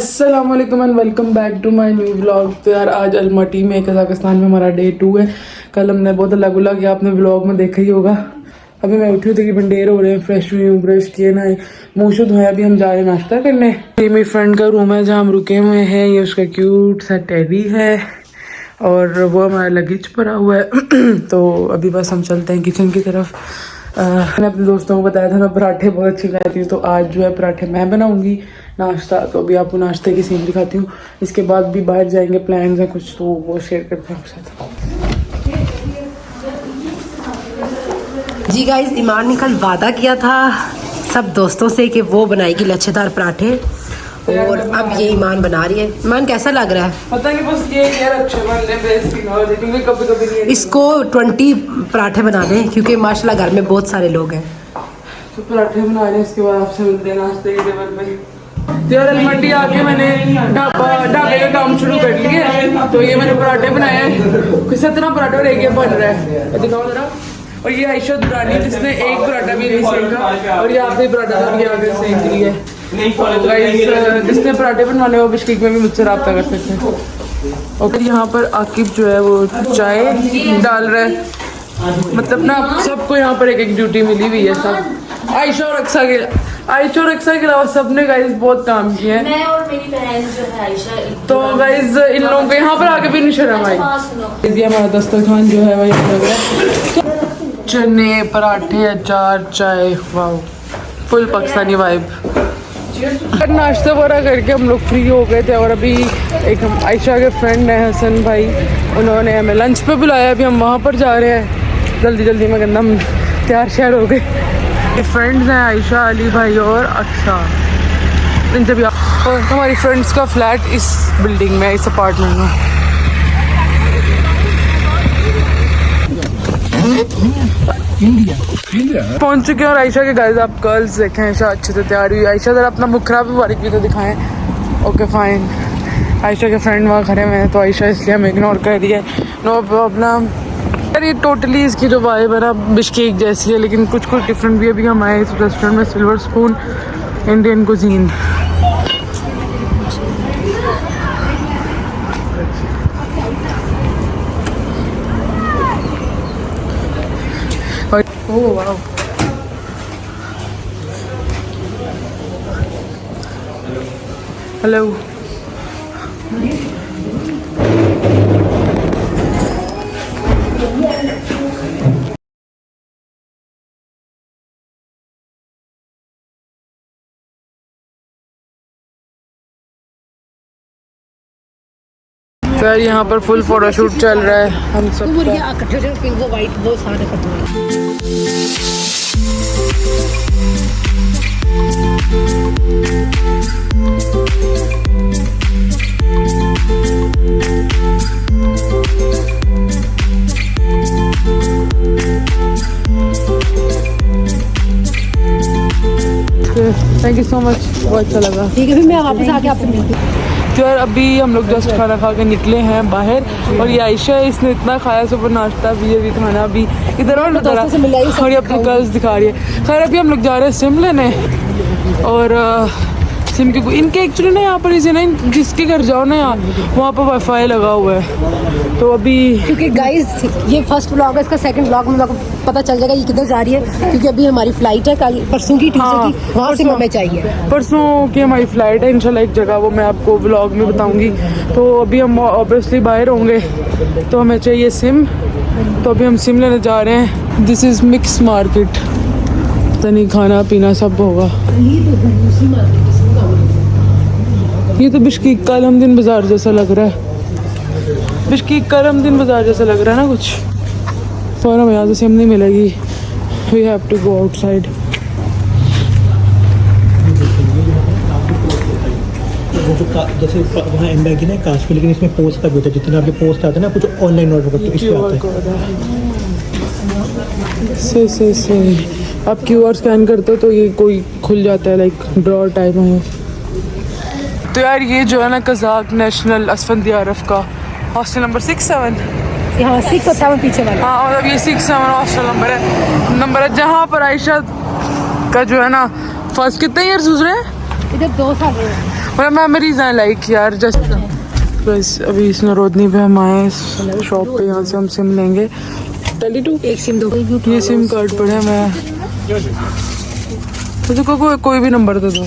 अस्सलाम वालेकुम and welcome back to my new vlog. तो यार आज अलमटी में कजाकिस्तान में हमारा डे 2 है। कल हमने बहुत अलग उला किया, आपने व्लॉग में देखा ही होगा। अभी मैं उठी हूँ तकरीबन देर हो रहे हैं, फ्रेश हुई हूँ, ब्रश किए ना, मुँह शुद्ध धोया। अभी हम जा रहे हैं नाश्ता करने। ये मेरी फ्रेंड का रूम है जहाँ हम रुके हुए हैं। ये उसका क्यूट सा टेडी है और वो हमारा लगेज पड़ा हुआ है। तो अभी बस हम चलते हैं किचन की तरफ। मैंने अपने दोस्तों को बताया था मैं पराठे बहुत अच्छे बनाती हूँ, तो आज जो है पराठे मैं बनाऊंगी नाश्ता। तो अभी आपको नाश्ते की सीन दिखाती हूँ। इसके बाद भी बाहर जाएंगे, प्लान्स हैं कुछ, तो वो शेयर करते हैं आपके साथ। जी गाइस, ईमान ने कल वादा किया था सब दोस्तों से कि वो बनाएगी लच्छेदार पराठे, और अब ये ईमान बना रही है। ईमान कैसा लग रहा है? पता नहीं, बस ये यार अच्छे बन रहे हैं, क्योंकि कभी नहीं। इसको 20 पराठे बना दें क्योंकि माशाल्लाह घर में बहुत सारे लोग हैं। तो पराठे बना रहे हैं, इसके बाद आपसे मिलते हैं नाश्ते के टेबल पे। तो यार अलमटी आके मैंने ढाबे का काम शुरू कर लिया। तो ये मैंने पराठे बनाए हैं, किस तरह पराठा और एक बन रहा है, दिखाओ जरा। और ये आयशा दुरानी जिसने एक पराठा भी नहीं सेका, और ये आखिरी पराठा था, ये आगे सेक लिया है। जिसने पराठे बनवाने वो बिस्किट में भी मुझसे रब्ता कर सकते हैं। और यहाँ पर आकिब जो है वो चाय डाल रहा है। मतलब ना सबको यहाँ पर एक एक ड्यूटी मिली हुई है। सब आयशा और अक्सा के अलावा सबने गाइस बहुत काम किया है। मैं और मेरी बहन जो है आयशा, तो गाइस इन लोगों को यहाँ पर आके भी नहीं शर्म आई। ये हमारा दस्तरखान जो है वही लग रहा है, चने पराठे अचार चाय, वाह फुल पाकिस्तानी वाइब। नाश्ता वगैरह करके हम लोग फ्री हो गए थे, और अभी एक हम आयशा के फ्रेंड हैं हसन भाई, उन्होंने हमें लंच पे बुलाया। अभी हम वहाँ पर जा रहे हैं जल्दी में, गंदा हम तैयार शहर हो गए। ये फ्रेंड्स हैं आयशा, अली भाई और अक्सा। इनसे भी और हमारी फ्रेंड्स का फ्लैट इस बिल्डिंग में, इस अपार्टमेंट में। पहुंच चुके हैं और आयशा के गाइस आप गर्ल्स देखें, आयशा अच्छे से तैयार हुई। आयशा जरा अपना मुखरा भी बारीक भी तो दिखाएं। Okay fine. आयशा के फ्रेंड वहाँ खड़े हुए हैं, तो आयशा इसलिए हमें इग्नोर कर रही है। No problem. यार ये टोटली इसकी जो वाइब है ना बिश्केक जैसी है, लेकिन कुछ डिफरेंट भी है। अभी हम आए इस रेस्टोरेंट में, सिल्वर स्पून इंडियन कुजीन। ओह वाह, हेलो। तो यार यहाँ पर फुल फोटोशूट चल रहा है हम सब का। पिंक वाइट वो सारे थैंक यू सो मच, बहुत अच्छा लगा। ठीक है, फिर मैं वापस आके आपसे मिलती हूँ। तो यार अभी हम लोग जस्ट खाना खा के निकले हैं बाहर, और ये आयशा है, इसने इतना खाया सुबह नाश्ता भी खाना भी इधर और और ये अपने कर्ल्स दिखा रही है। खैर अभी हम लोग जा रहे हैं सिम लेने, और सिम के इनके एक्चुअली ना यहाँ पर इसे ना जिसके घर जाओ ना यहाँ वहाँ पर वाईफाई लगा हुआ है। तो अभी क्योंकि गाइस ये फर्स्ट व्लॉग है, इसका सेकंड व्लॉग में आपको पता चल जाएगा ये किधर जा रही है, क्योंकि अभी हमारी फ्लाइट है कल परसों की, ट्यूसडे की, वहाँ से हमें चाहिए। परसों की हमारी फ्लाइट है इंशाल्लाह, एक जगह वो मैं आपको व्लॉग में बताऊंगी। तो अभी हम ऑब्वियसली बाहर होंगे, तो हमें चाहिए सिम। तो अभी हम सिम लेने जा रहे हैं। दिस इज़ मिक्स मार्केट, पता नहीं खाना पीना सब होगा। ये तो बिश्कीक का अलमदीन बाजार जैसा लग रहा है, बिश्कीक का अलमदीन बाजार जैसा लग रहा है ना कुछ। तो हमें यहाँ से सिम नहीं मिलेगी, we have to go outside. जैसे वहाँ एम्बेगी ना काश पे, लेकिन इसमें पोस्ट का भी होता है। जितने आपके पोस्ट आते हैं ना, कुछ ऑनलाइन ऑर्डर करते हैं सही। आप QR स्कैन करते हो तो ये कोई खुल जाता है, लाइक ड्रॉर टाइप है। तो यार ये जो है ना कज़ाक नेशनल असफंदियारफ का हॉस्टल नंबर 6-7, हाँ 6 और 7 पीछे वाला। हाँ मतलब ये 6-7 हॉस्टल नंबर है जहाँ पर आयशा का जो है ना फर्स्ट कितने ईयर्स गुजरे हैं? इधर 2 साल मतलब मेमोरीज हैं लाइक यार जस्ट। बस अभी इस नरोदनी पे हम आए इस शॉप पे, यहाँ से हम सिम लेंगे। 32 एक सिम दो। ये सिम कार्ड पड़े हैं, मैं तो कोई भी नंबर दे दो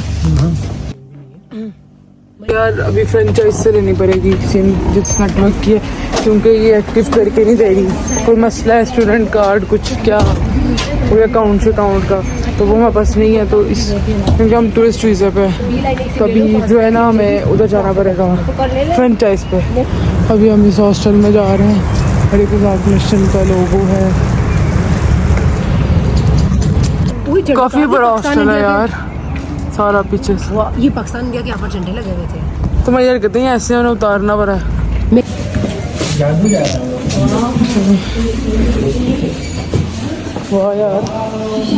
यार। अभी फ्रेंचाइज से लेनी पड़ेगी सिम जिस नेटवर्क की है, क्योंकि ये एक्टिव करके नहीं देगी। कोई मसला है स्टूडेंट कार्ड कुछ क्या कोई अकाउंट का, तो वो हमारे पास नहीं है। तो इस क्योंकि हम टूरिस्ट वीज़ा पे तभी जो है ना हमें उधर जाना पड़ेगा फ्रेंचाइज पे। अभी हम इस हॉस्टल में जा रहे हैं, हरे कज़ाक नेशन का लोगो है। काफ़ी बड़ा हॉस्टल है यार, सारा पीछे से। ये पाकिस्तान इंडिया के यहाँ पर झंडे लगे हुए थे। तो मैं यार कहते हैं ऐसे उन्हें उतारना पड़ा है। वाह यार,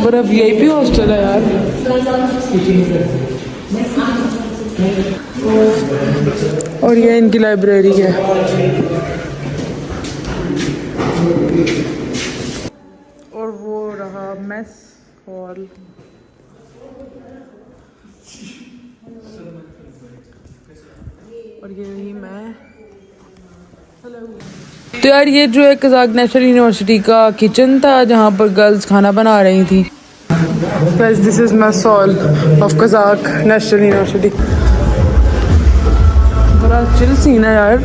बड़ा VIP हॉस्टल है यार। और ये इनकी लाइब्रेरी है। और वो रहा मेस हॉल। और ये रही मैं। तो यार ये जो है कज़ाक नेशनल यूनिवर्सिटी का किचन था जहाँ पर गर्ल्स खाना बना रही थी। This is mess hall of Kazakh national university. बड़ा चिल सीन है यार।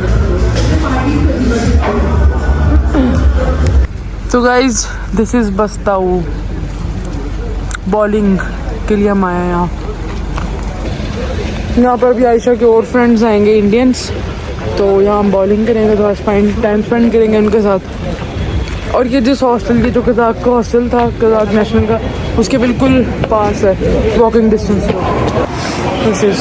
तो गाइज दिस इज बस्ताऊ, बॉलिंग के लिए हम आए हैं यहाँ पर। भी आयशा के और फ्रेंड्स आएंगे इंडियंस, तो यहाँ हम बॉलिंग करेंगे, थोड़ा टाइम स्पेंड करेंगे उनके साथ। और ये जिस हॉस्टल की जो कज़ाक का हॉस्टल था कज़ाक नेशनल का, उसके बिल्कुल पास है, वॉकिंग डिस्टेंस पर। दिस इज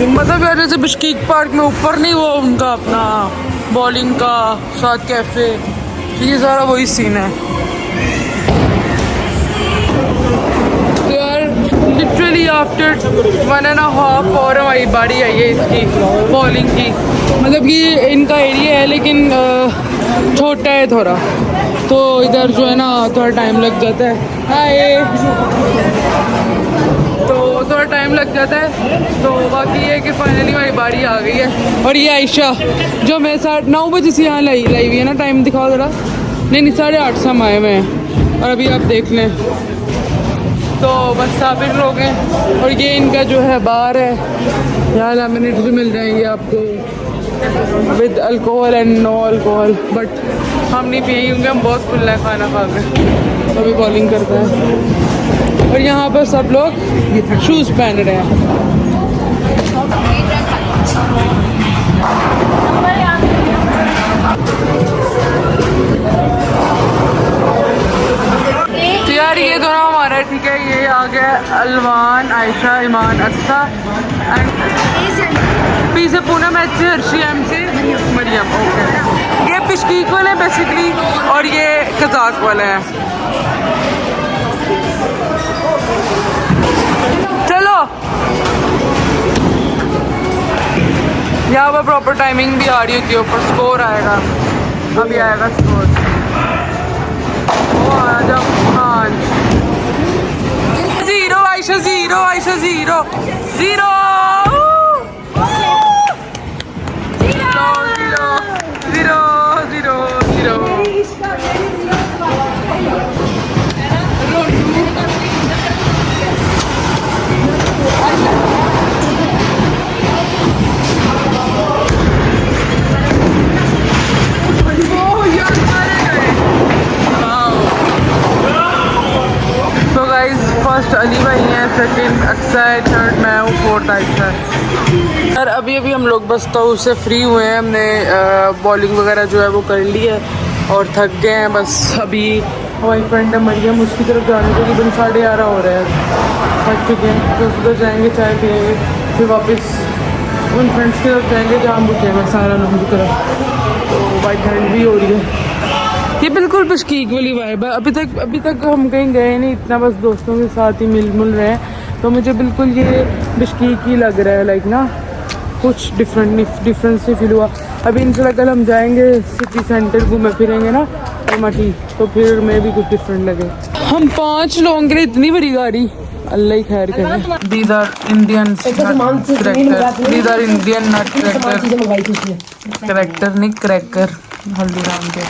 मतलब यार जैसे बिश्कीक पार्क में ऊपर नहीं वो उनका अपना बॉलिंग का साथ कैफे, ये सारा वही सीन है। तो यार लिटरली आफ्टर 1.5 आवर हमारी बारी आई है इसकी बॉलिंग की। मतलब ये इनका एरिया है लेकिन छोटा है थोड़ा, तो इधर जो है ना थोड़ा टाइम लग जाता है। हाय, तो थोड़ा टाइम लग जाता है। तो बाकी ये है कि फाइनली हमारी बारी आ गई है। और ये आयशा जो मैं 9:30 बजे से यहाँ लाई हुई है ना, टाइम दिखाओ ज़रा। नहीं 8:30 से हम आए हुए हैं और अभी आप देख लें तो बस साबिर लोग हैं। और ये इनका जो है बार है, यहाँ लेमनेड्स भी मिल जाएंगे आपको with alcohol and no alcohol, but हम नहीं पिए क्योंकि हम बहुत फुल है खाना खा के। तो अभी बॉलिंग करते हैं और यहाँ पर सब लोग शूज़ पहन रहे हैं। तो यार ये दोनों हमारा ठीक है। ये आ गया अलवान, आयशा, ईमान, अक्सा एंड पी से पूनम, एच से हर्षी, एम से मरियम। ओके, ये बिश्कीक वाले बेसिकली और ये कज़ाक वाले हैं। चलो यहाँ पर प्रॉपर टाइमिंग भी आ रही होती है, ऊपर स्कोर आएगा, अभी आएगा स्कोर। वो आ जाओ। हाँ 0 आयशा, 0 आयशा, 0 0 फर्स्ट अली भाई हैं, सेकंड अक्सा है, थर्ड मैं हूँ, फोर्थ आयशा है। यार अभी हम लोग बस्ताऊ से फ्री हुए हैं। हमने बॉलिंग वगैरह जो है वो कर ली है और थक गए हैं। बस अभी हमारी फ्रेंड है मरियम, उसकी तरफ जाने को तकरीबन 11:30 हो रहे हैं। थक चुके हैं तो उधर जाएंगे, चाय पिएंगे, फिर वापस उन फ्रेंड्स की तरफ जाएंगे जहाँ रुके हैं सारा लोगों की तरफ। तो बाइक हैंड भी हो रही है। ये बिल्कुल बिश्कीक वाली वाइब है। अभी तक हम कहीं गए नहीं, इतना बस दोस्तों के साथ ही मिल रहे हैं। तो मुझे बिल्कुल ये बिश्कीक ही लग रहा है, लाइक ना कुछ डिफरेंस नहीं फील हुआ। अभी इंशाल्लाह कल हम जाएंगे सिटी सेंटर, घूमे फिरेंगे ना मठी, तो फिर मैं भी कुछ डिफरेंट लगे। हम 5 लोगों के लिए इतनी बड़ी गाड़ी, अल्लाह ही खैर करे। These are Indian nut cracker नहीं क्रैकर हल्दीराम के।